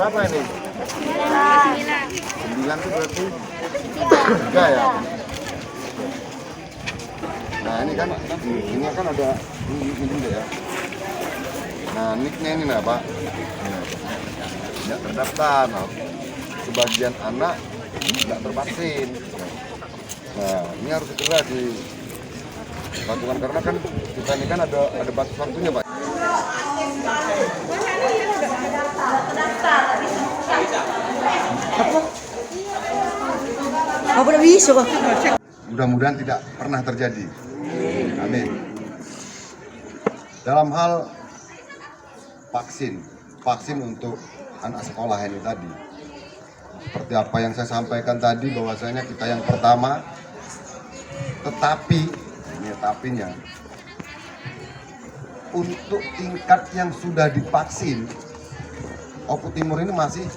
Berapa ini? 9 itu berarti 3 ya? Nah ini kan, ini kan ada ini juga ya. Nah nicknya ini nah Pak, tidak terdaftar. Nah, sebagian anak tidak tervaksin. Nah ini harus segera dilakukan karena kan kita ini kan ada batas waktunya Pak. Mudah-mudahan tidak pernah terjadi. Amin. Dalam hal vaksin untuk anak sekolah ini tadi, seperti apa yang saya sampaikan tadi bahwasanya kita yang pertama, tetapi ini tapinya untuk tingkat yang sudah divaksin, Oku Timur ini masih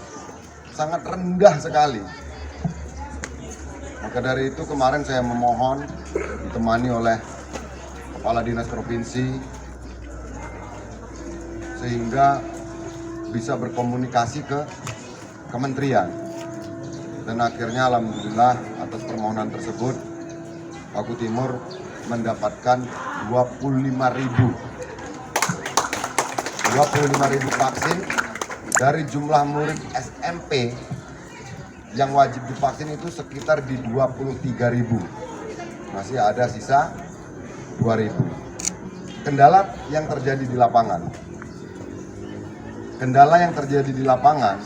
sangat rendah sekali. Maka dari itu kemarin saya memohon ditemani oleh Kepala Dinas Provinsi sehingga bisa berkomunikasi ke kementerian. Dan akhirnya alhamdulillah atas permohonan tersebut Oku Timur mendapatkan 25.000 vaksin dari jumlah murid SMP yang wajib divaksin itu sekitar di 23.000. Masih ada sisa 2.000. Kendala yang terjadi di lapangan.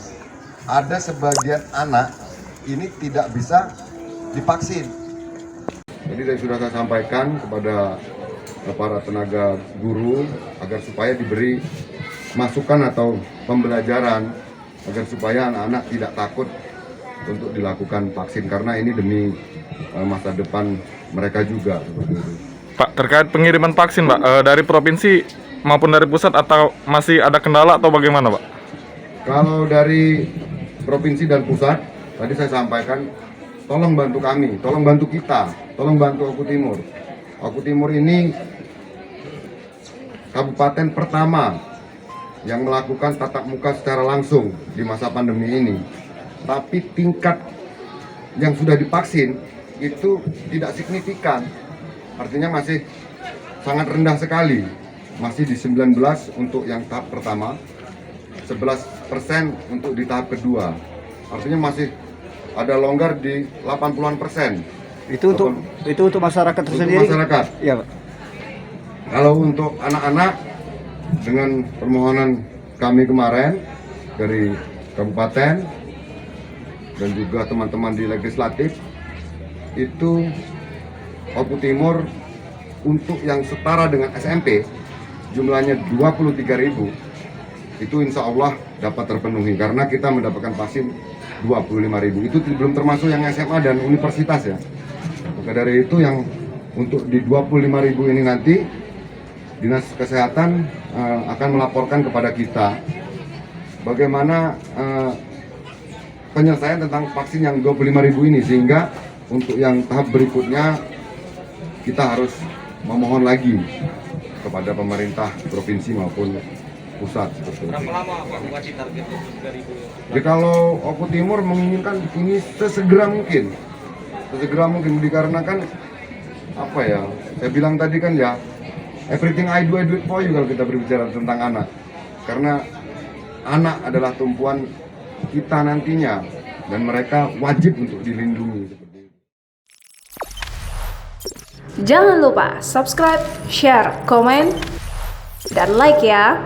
Ada sebagian anak ini tidak bisa divaksin. Jadi sudah saya sampaikan kepada para tenaga guru agar supaya diberi masukan atau pembelajaran agar supaya anak-anak tidak takut untuk dilakukan vaksin karena ini demi masa depan mereka juga. Pak, terkait pengiriman vaksin Pak, dari provinsi maupun dari pusat atau masih ada kendala atau bagaimana Pak? Kalau dari provinsi dan pusat, tadi saya sampaikan, tolong bantu kami, tolong bantu kita, tolong bantu Oku Timur. Oku Timur ini kabupaten pertama yang melakukan tatap muka secara langsung di masa pandemi ini. Tapi tingkat yang sudah divaksin itu tidak signifikan, artinya masih sangat rendah sekali, masih di 19 untuk yang tahap pertama, 11% untuk di tahap kedua, artinya masih ada longgar di 80-an%. Itu untuk masyarakat tersendiri? Untuk masyarakat. Iya Pak. Kalau untuk anak-anak, dengan permohonan kami kemarin dari kabupaten dan juga teman-teman di legislatif, itu Oku Timur untuk yang setara dengan SMP jumlahnya 23.000, itu insya Allah dapat terpenuhi karena kita mendapatkan vaksin 25.000. Itu belum termasuk yang SMA dan universitas ya. Maka dari itu yang untuk di 25.000 ini nanti Dinas Kesehatan akan melaporkan kepada kita bagaimana penyelesaian tentang vaksin yang 25.000 ini, sehingga untuk yang tahap berikutnya kita harus memohon lagi kepada pemerintah provinsi maupun pusat. Berapa lama Pak wajib target 3.000? Jadi kalau Oku Timur menginginkan ini sesegera mungkin dikarenakan apa ya? Saya bilang tadi kan ya, everything I do it for you kalau kita berbicara tentang anak. Karena anak adalah tumpuan kita nantinya dan mereka wajib untuk dilindungi. Jangan lupa subscribe, share, komen, dan like ya.